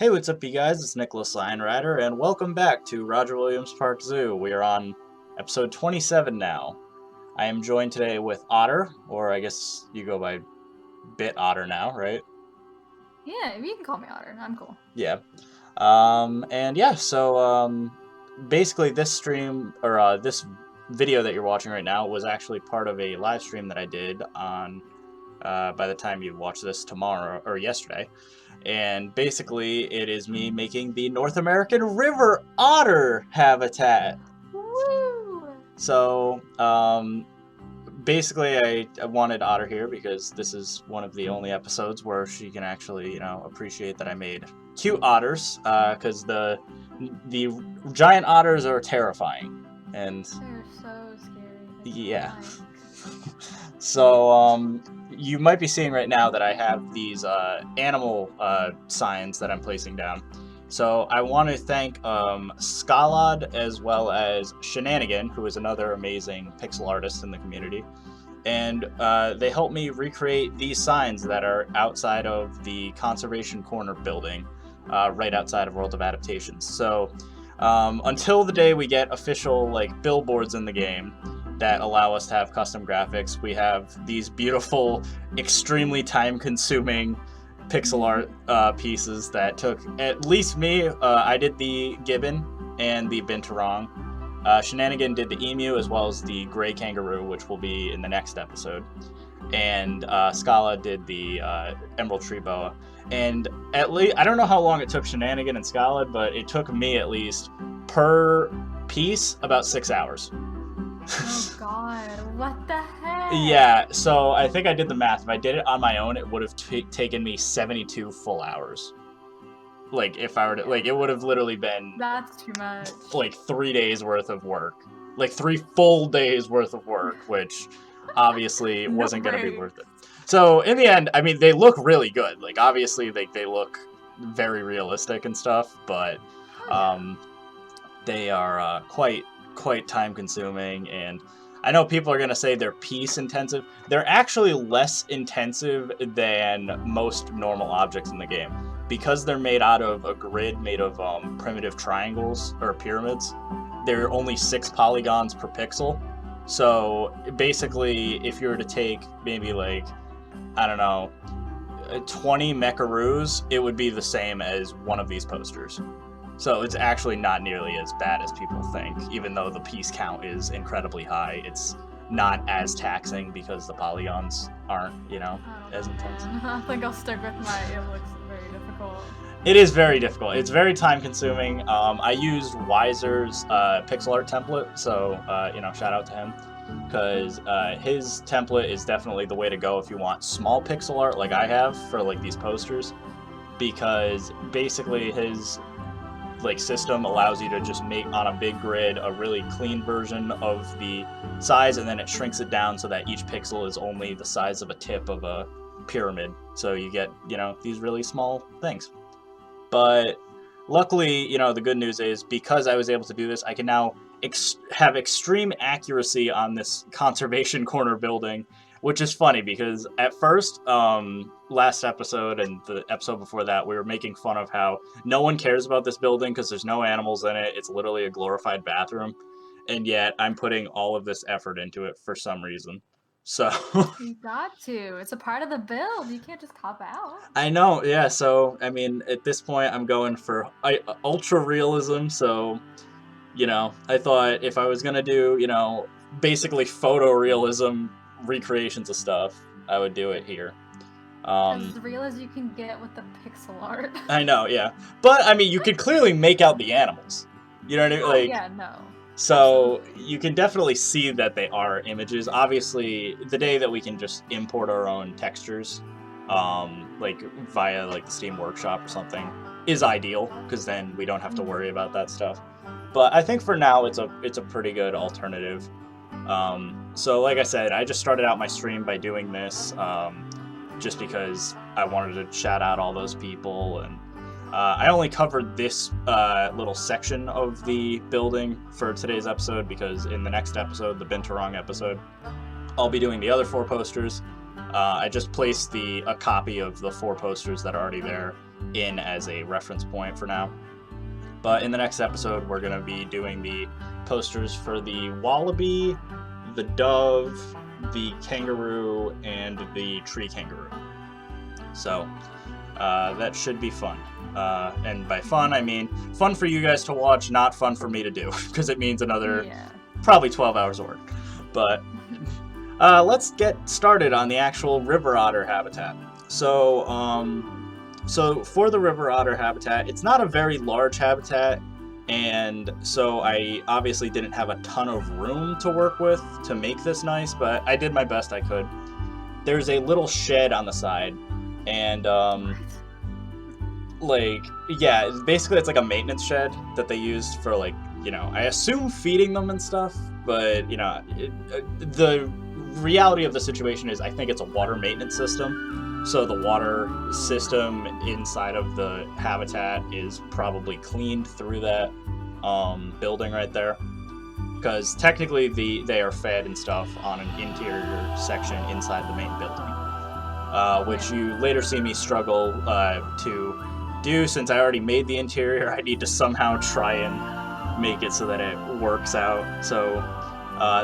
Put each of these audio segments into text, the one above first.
Hey, what's up, you guys? It's IAmTheLionRider, and welcome back to Roger Williams Park Zoo. We are on episode 27 now. I am joined today with Otter, or I guess you go by Bit Otter now, right? Yeah, you can call me Otter. I'm cool. Yeah. Basically this stream, or this video that you're watching right now was actually part of a live stream that I did on, by the time you watch this tomorrow, or yesterday. And basically, it is me making the North American River Otter habitat. Woo! So, basically, I wanted Otter here because this is one of the only episodes where she can actually, appreciate that I made cute otters. Because the giant otters are terrifying, and They're so scary. yeah. So, you might be seeing right now that I have these animal signs that I'm placing down. So I want to thank Skallad as well as Shenanigan, who is another amazing pixel artist in the community. And they helped me recreate these signs that are outside of the Conservation Corner building, right outside of World of Adaptations. So until the day we get official billboards in the game that allow us to have custom graphics, we have these beautiful, extremely time-consuming pixel art pieces that took at least me. I did the gibbon and the binturong. Shenanigan did the emu as well as the gray kangaroo, which will be in the next episode. And Scala did the emerald tree boa. And at least, I don't know how long it took Shenanigan and Scala, but it took me at least per piece about 6 hours. Oh god, what the heck? Yeah, so I think I did the math. If I did it on my own, it would have taken me 72 full hours. Like, if I were to, it would have literally been... That's too much. 3 days worth of work. 3 full days worth of work, which obviously wasn't going to be worth it. So, in the end, I mean, they look really good. Obviously, they look very realistic and stuff, but they are quite time consuming, and I know people are going to say they're piece intensive. They're actually less intensive than most normal objects in the game because they're made out of a grid made of primitive triangles or pyramids. They're only 6 polygons per pixel. So basically, if you were to take maybe 20 mecharoos, it would be the same as one of these posters. So it's actually not nearly as bad as people think, even though the piece count is incredibly high. It's not as taxing because the polygons aren't, as intense. I think I'll stick with it looks very difficult. It is very difficult. It's very time consuming. I used Wyzer's pixel art template, so, shout out to him. Because his template is definitely the way to go if you want small pixel art like I have for these posters. Because basically his system allows you to just make on a big grid a really clean version of the size, and then it shrinks it down so that each pixel is only the size of a tip of a pyramid. So you get, these really small things. But luckily, the good news is because I was able to do this, I can now have extreme accuracy on this Conservation Corner building, which is funny because at first, last episode and the episode before that, we were making fun of how no one cares about this building because there's no animals in it. It's literally a glorified bathroom. And yet I'm putting all of this effort into it for some reason. So you got to. It's a part of the build. You can't just cop out. I know, yeah. So, I mean, at this point, I'm going for ultra realism. So, I thought if I was going to do, basically photorealism recreations of stuff, I would do it here. As real as you can get with the pixel art. I know, yeah. But, I mean, you could clearly make out the animals. You know what I mean? Oh, yeah, no. So, you can definitely see that they are images. Obviously, the day that we can just import our own textures, via, the Steam Workshop or something, is ideal, because then we don't have to worry about that stuff. But I think for now, it's a pretty good alternative. So, like I said, I just started out my stream by doing this, just because I wanted to shout out all those people, and I only covered this little section of the building for today's episode because in the next episode, the binturong episode, I'll be doing the other 4 posters. I just placed a copy of the 4 posters that are already there in as a reference point for now. But in the next episode, we're going to be doing the posters for the wallaby, the dove, the kangaroo, and the tree kangaroo. So that should be fun. And by fun, I mean fun for you guys to watch, not fun for me to do, because it means another probably 12 hours of work. But let's get started on the actual river otter habitat. So for the river otter habitat, it's not a very large habitat, and so I obviously didn't have a ton of room to work with to make this nice, but I did my best I could. There's a little shed on the side, and basically it's like a maintenance shed that they use for, like, you know, I assume feeding them and stuff, but, you know, the reality of the situation is I think it's a water maintenance system. So the water system inside of the habitat is probably cleaned through that building right there. Because technically they are fed and stuff on an interior section inside the main building. Which you later see me struggle to do. Since I already made the interior, I need to somehow try and make it so that it works out. So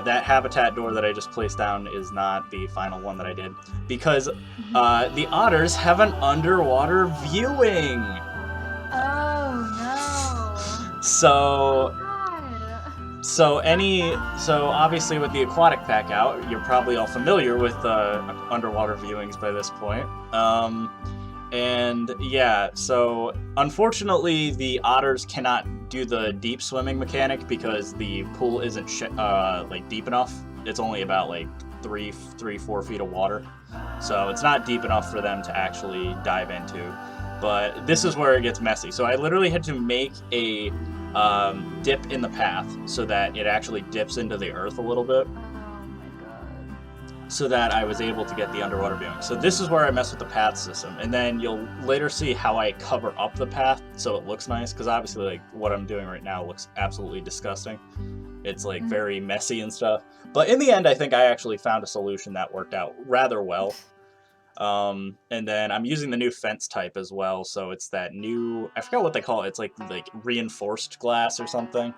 that habitat door that I just placed down is not the final one that I did, because the otters have an underwater viewing. Oh no. So obviously with the aquatic pack out, you're probably all familiar with underwater viewings by this point. And yeah, so unfortunately the otters cannot do the deep swimming mechanic because the pool isn't like deep enough. It's only about like 4 feet of water, so it's not deep enough for them to actually dive into. But this is where it gets messy. So I literally had to make a dip in the path so that it actually dips into the earth a little bit, so that I was able to get the underwater viewing. So this is where I mess with the path system, and then you'll later see how I cover up the path so it looks nice, because obviously, like, what I'm doing right now looks absolutely disgusting. It's like very messy and stuff. But in the end, I think I actually found a solution that worked out rather well. And then I'm using the new fence type as well, so it's that new, I forgot what they call it, it's like reinforced glass or something.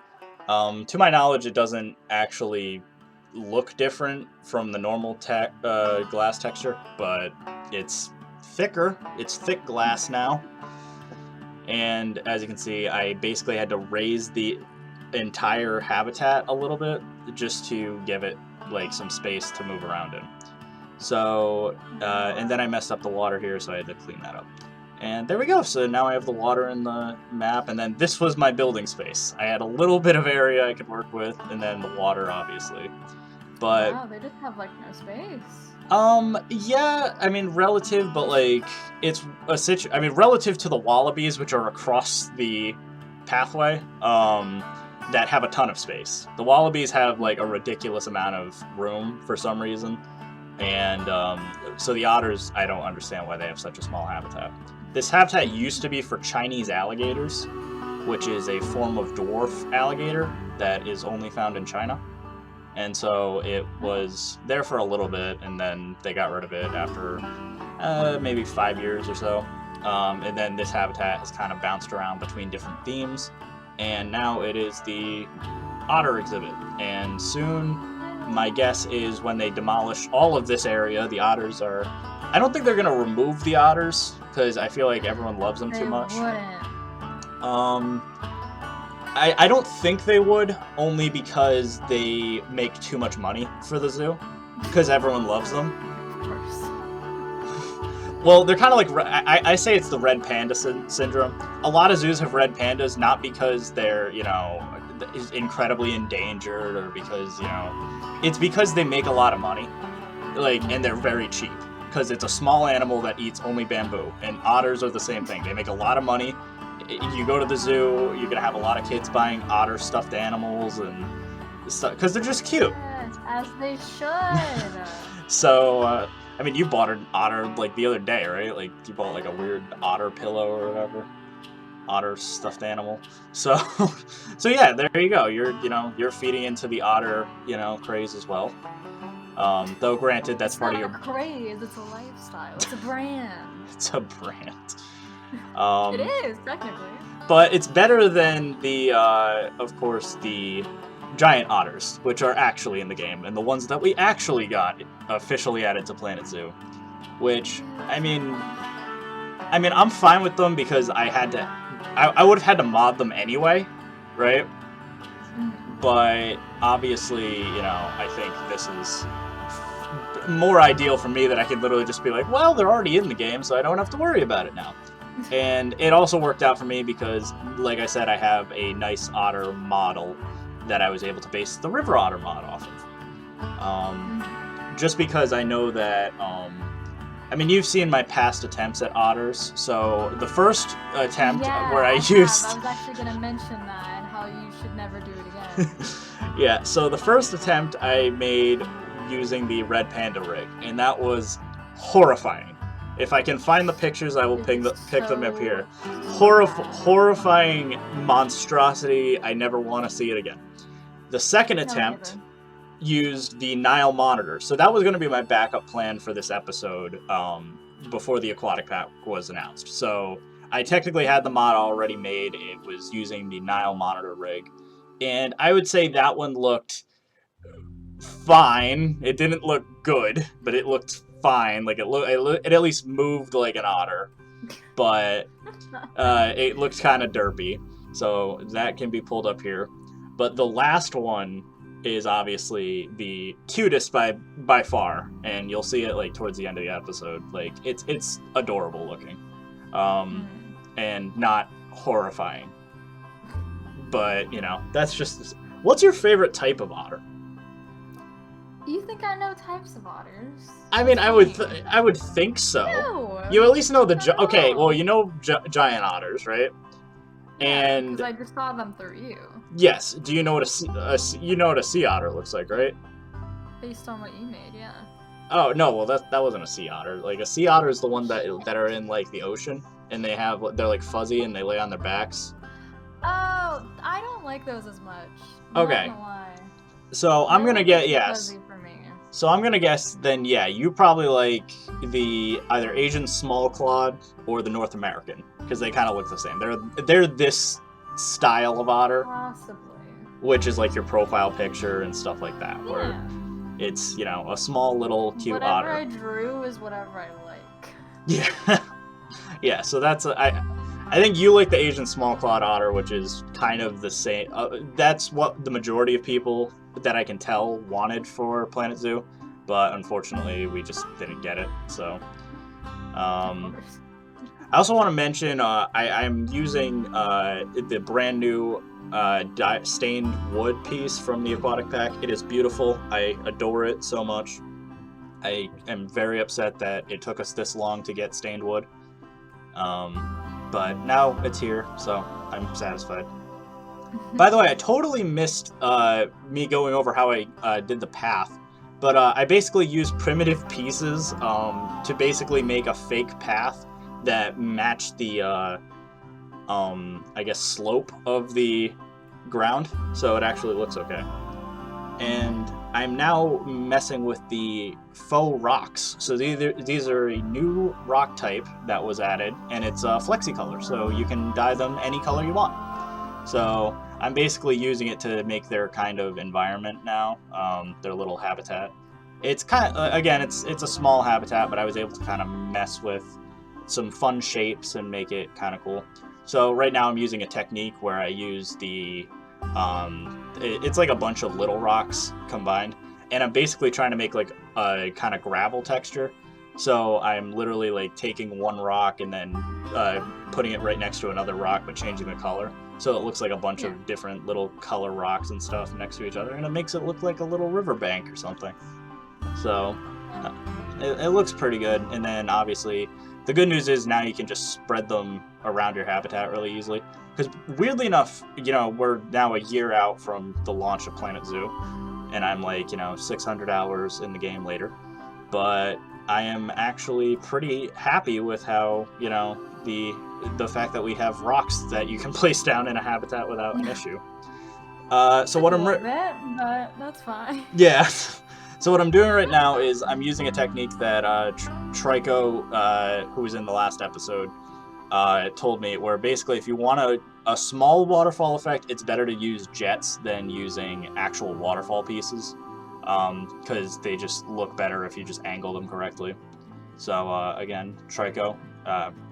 To my knowledge, it doesn't actually look different from the normal glass texture, but it's thicker. It's thick glass now, and as you can see, I basically had to raise the entire habitat a little bit just to give it like some space to move around in. So and then I messed up the water here, so I had to clean that up. And there we go. So now I have the water in the map, and then this was my building space. I had a little bit of area I could work with, and then the water, obviously. But wow, they just have like no space. Yeah, I mean relative, but like it's relative to the wallabies, which are across the pathway, that have a ton of space. The wallabies have like a ridiculous amount of room for some reason, and so the otters, I don't understand why they have such a small habitat. This habitat used to be for Chinese alligators, which is a form of dwarf alligator that is only found in China. And so it was there for a little bit, and then they got rid of it after maybe 5 years or so. And then this habitat has kind of bounced around between different themes, and now it is the otter exhibit. And soon, my guess is when they demolish all of this area, the otters are... I don't think they're going to remove the otters, because I feel like everyone loves them too much. I don't think they would, only because they make too much money for the zoo, because everyone loves them. Of course. Well, they're kind of like, I say it's the red panda syndrome. A lot of zoos have red pandas, not because they're, you know, incredibly endangered, or because, you know, it's because they make a lot of money, like, and they're very cheap, because it's a small animal that eats only bamboo, and otters are the same thing. They make a lot of money. You go to the zoo, you're gonna have a lot of kids buying otter stuffed animals and stuff because they're just cute. Yes, as they should. So, I mean, you bought an otter like the other day, right? Like you bought like a weird otter pillow or whatever, otter stuffed animal. So, so yeah, there you go. You're feeding into the otter, craze as well. Though granted, that's part of your craze. It's a lifestyle. It's a brand. It's a brand. It is, technically. But it's better than the, of course, the giant otters, which are actually in the game, and the ones that we actually got officially added to Planet Zoo. Which, I mean, I'm fine with them because I would have had to mod them anyway, right? But obviously, you know, I think this is more ideal for me that I could literally just be like, well, they're already in the game, so I don't have to worry about it now. And it also worked out for me because, like I said, I have a nice otter model that I was able to base the River Otter mod off of. Just because I know that, I mean, you've seen my past attempts at otters, so the first attempt where I used... I was actually going to mention that and how you should never do it again. Yeah, so the first attempt I made using the red panda rig, and that was horrifying. If I can find the pictures, I will pick them up here. Horrifying monstrosity. I never want to see it again. The second attempt used the Nile monitor. So that was going to be my backup plan for this episode before the aquatic pack was announced. So I technically had the mod already made. It was using the Nile monitor rig. And I would say that one looked fine. It didn't look good, but it looked fine. Like it at least moved like an otter, but it looked kind of derpy. So that can be pulled up here. But the last one is obviously the cutest by far, and you'll see it like towards the end of the episode. Like it's adorable looking, and not horrifying. But you know, that's just. What's your favorite type of otter? You think I know types of otters? I mean, I would think so. No, you at least know okay. Well, you know giant otters, right? And because I just saw them through you. Yes. Do you know what you know what a sea otter looks like, right? Based on what you made, yeah. Oh no, well that wasn't a sea otter. Like a sea otter is the one that are in like the ocean, and they're like fuzzy and they lay on their backs. Oh, I don't like those as much. Okay. Not gonna lie. So I'm gonna get yes. For me. So I'm gonna guess then yeah, you probably like the either Asian small clawed or the North American because they kind of look the same. They're this style of otter, possibly, which is like your profile picture and stuff like that, where it's a small little cute otter. Whatever I drew is whatever I like. Yeah, yeah. So that's I think you like the Asian small clawed otter, which is kind of the same. That's what the majority of people that I can tell wanted for Planet Zoo, but unfortunately we just didn't get it. So, I also want to mention I'm using the brand new stained wood piece from the aquatic pack. It is beautiful. I adore it so much. I am very upset that it took us this long to get stained wood. But now it's here, so I'm satisfied. By the way, I totally missed me going over how I did the path, but I basically used primitive pieces to basically make a fake path that matched the, I guess, slope of the ground, so it actually looks okay. And I'm now messing with the faux rocks. So these are a new rock type that was added, and it's flexi-color, so you can dye them any color you want. So I'm basically using it to make their kind of environment now, their little habitat. It's kind of, again, it's a small habitat, but I was able to kind of mess with some fun shapes and make it kind of cool. So right now I'm using a technique where I use the, it's like a bunch of little rocks combined, and I'm basically trying to make like a kind of gravel texture. So I'm literally like taking one rock and then putting it right next to another rock, but changing the color. So it looks like a bunch of different little color rocks and stuff next to each other, and it makes it look like a little riverbank or something. So it looks pretty good. And then obviously the good news is now you can just spread them around your habitat really easily. Because weirdly enough, we're now a year out from the launch of Planet Zoo, and I'm like, 600 hours in the game later. But I am actually pretty happy with how, the fact that we have rocks that you can place down in a habitat without an issue. So what I'm... but that's fine. Yeah. So what I'm doing right now is I'm using a technique that Trico, who was in the last episode, it told me where basically if you want a small waterfall effect, it's better to use jets than using actual waterfall pieces, because they just look better if you just angle them correctly. So again, Trico,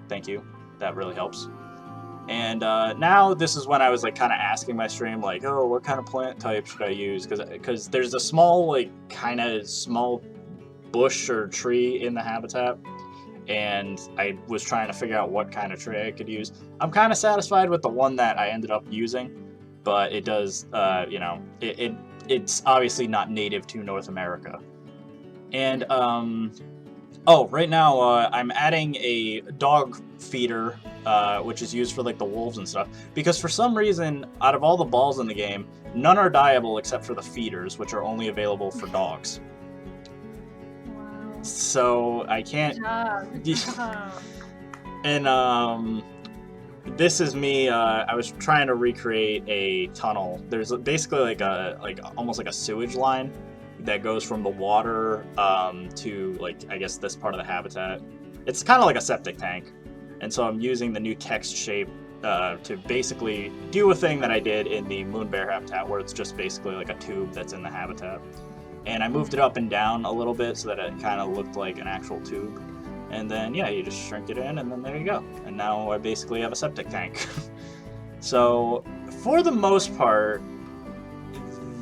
thank you. That really helps. And now this is when I was like kind of asking my stream, like, oh, what kind of plant type should I use? Because there's a small, like, kind of small bush or tree in the habitat, and I was trying to figure out what kind of tree I could use. I'm kind of satisfied with the one that I ended up using, but it does, you know, it's obviously not native to North America. And oh, right now I'm adding a dog feeder, which is used for like the wolves and stuff, because for some reason, out of all the balls in the game, none are dyeable except for the feeders, which are only available for dogs. Wow. So I can't. Good job. And this is me. I was trying to recreate a tunnel. There's basically like almost like a sewage line that goes from the water to, like, I guess this part of the habitat. It's kind of like a septic tank, and so I'm using the new text shape to basically do a thing that I did in the moon bear habitat, where it's just basically like a tube that's in the habitat. And I moved it up and down a little bit so that it kind of looked like an actual tube. And then, yeah, you just shrink it in, and then there you go. And now I basically have a septic tank. So, for the most part,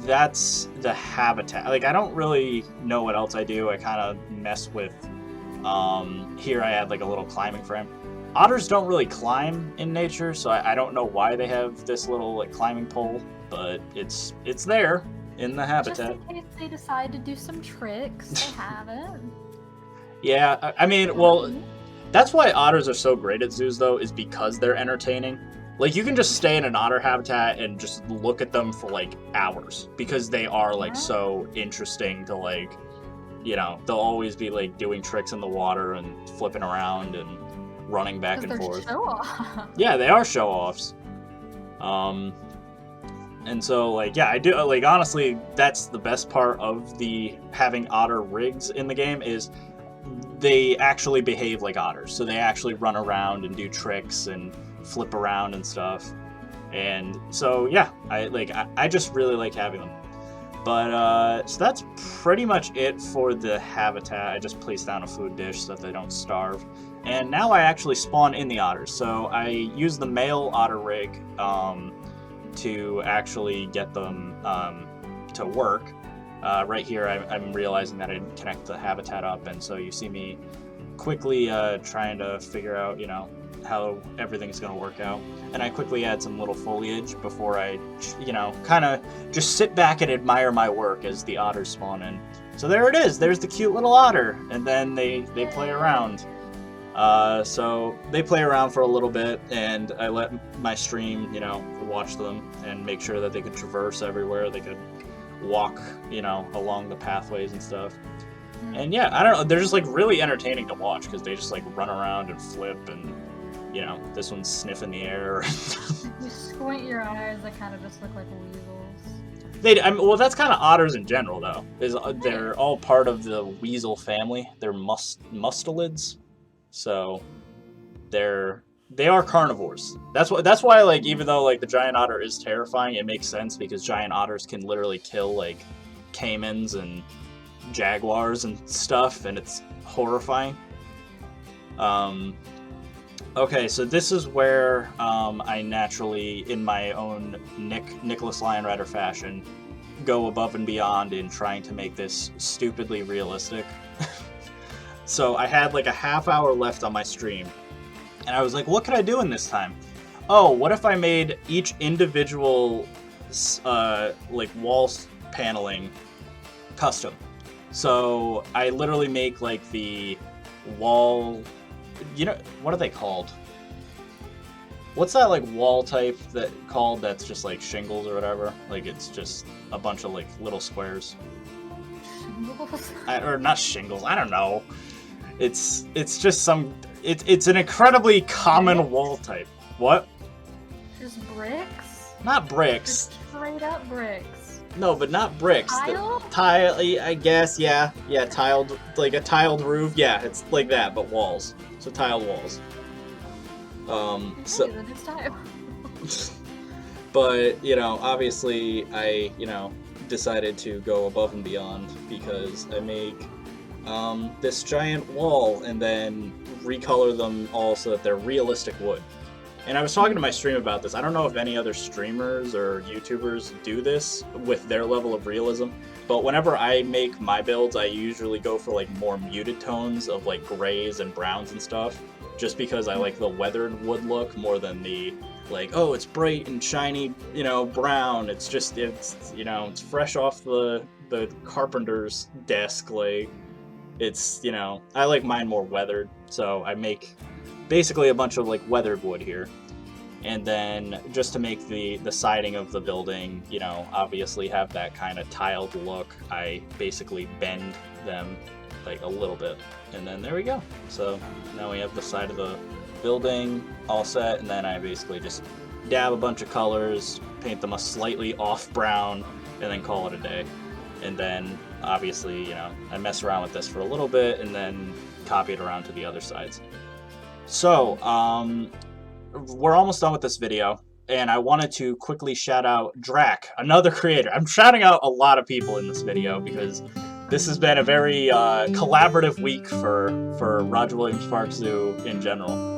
that's the habitat. Like, I don't really know what else I do. I kind of mess with, here I had like a little climbing frame. Otters don't really climb in nature, so I don't know why they have this little like climbing pole, but it's there in the habitat. Just in case they decide to do some tricks, they have it. Yeah, I mean, well, that's why otters are so great at zoos, though, is because they're entertaining. Like, you can just stay in an otter habitat and just look at them for, like, hours, because they are, like, so interesting to, like, you know, they'll always be, like, doing tricks in the water and flipping around and running back and forth. Show-off. Yeah, they are show-offs. And so, like, yeah, I do, like, honestly, that's the best part of the having otter rigs in the game is they actually behave like otters. So they actually run around and do tricks and flip around and stuff. And so, yeah, I just really like having them. But, so that's pretty much it for the habitat. I just placed down a food dish so that they don't starve. And now I actually spawn in the otters. So I use the male otter rig to actually get them to work. Right here, I'm realizing that I didn't connect the habitat up, and so you see me quickly trying to figure out, you know, how everything's going to work out. And I quickly add some little foliage before I, you know, kind of just sit back and admire my work as the otters spawn in. So there it is. There's the cute little otter, and then they play around. So they play around for a little bit, and I let my stream, you know, watch them and make sure that they could traverse everywhere. They could walk, you know, along the pathways and stuff. And yeah, I don't know, they're just like really entertaining to watch because they just like run around and flip, and you know, this one's sniffing the air. You squint your eyes, they kind of just look like weasels. Well, that's kind of otters in general, though. They're all part of the weasel family. They're mustelids, so they are carnivores. That's why, like, even though like the giant otter is terrifying, it makes sense because giant otters can literally kill like caimans and jaguars and stuff, and it's horrifying. Okay, so this is where I naturally, in my own Nicholas LionRider fashion, go above and beyond in trying to make this stupidly realistic. So I had like a half hour left on my stream, and I was like, what could I do in this time? Oh, what if I made each individual like wall paneling custom? So I literally make like the wall, you know, what are they called? What's that like wall type that's just like shingles or whatever? Like it's just a bunch of like little squares. Shingles? Or not shingles, I don't know. It's just some, it's an incredibly common wall type. What? Just bricks? Not bricks. Just straight up bricks. No, but not bricks. Tile? Tile, I guess, yeah. Yeah, tiled, like a tiled roof. Yeah, it's like that, but walls. So tiled walls. So, the next time. but you know, obviously, I decided to go above and beyond because I make this giant wall and then recolor them all so that they're realistic wood. And I was talking to my stream about this. I don't know if any other streamers or YouTubers do this with their level of realism, but whenever I make my builds, I usually go for like more muted tones of like grays and browns and stuff, just because I like the weathered wood look more than the like, oh, it's bright and shiny, brown. It's just, it's fresh off the carpenter's desk. Like, it's, I like mine more weathered. So I make basically a bunch of like weathered wood here. And then just to make the siding of the building, obviously have that kind of tiled look, I basically bend them like a little bit. And then there we go. So now we have the side of the building all set, and then I basically just dab a bunch of colors, paint them a slightly off brown, and then call it a day. And then obviously, I mess around with this for a little bit and then copy it around to the other sides. So, we're almost done with this video, and I wanted to quickly shout out Drac, another creator. I'm shouting out a lot of people in this video because this has been a very collaborative week for Roger Williams Park Zoo in general.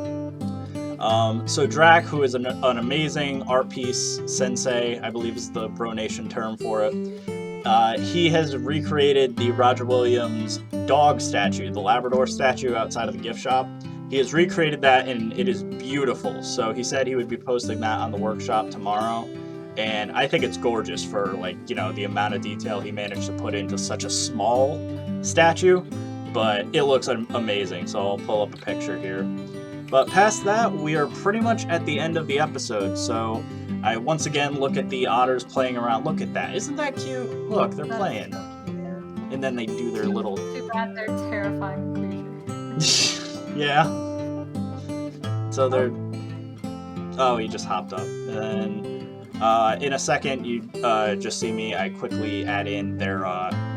So Drac, who is an amazing art piece sensei, I believe is the Bro Nation term for it, he has recreated the Roger Williams dog statue, the Labrador statue outside of the gift shop. He has recreated that, and it is beautiful. So he said he would be posting that on the workshop tomorrow, and I think it's gorgeous for the amount of detail he managed to put into such a small statue, but it looks amazing. So I'll pull up a picture here. But past that, we are pretty much at the end of the episode. So I once again look at the otters playing around. Look at that. Isn't that cute? Look, they're playing. So cute. And then they do their little... Too bad they're terrifying creatures. Yeah. So they're... Oh, he just hopped up. And in a second, you just see me. I quickly add in their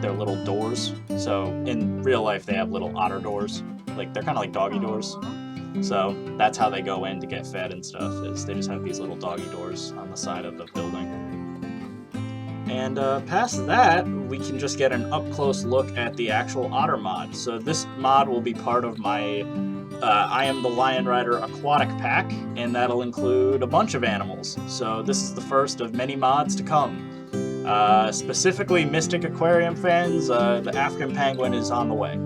little doors. So in real life, they have little otter doors. Like, they're kind of like doggy doors. So that's how they go in to get fed and stuff, is they just have these little doggy doors on the side of the building. And past that, we can just get an up-close look at the actual otter mod. So this mod will be part of my IAmTheLionRider aquatic pack, and that'll include a bunch of animals. So this is the first of many mods to come. Specifically, Mystic Aquarium fans, the African penguin is on the way.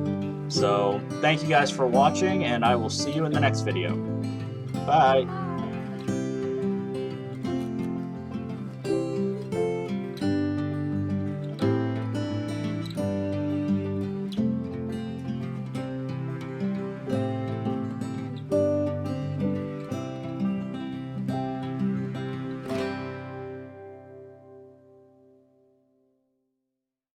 So thank you guys for watching, and I will see you in the next video. Bye!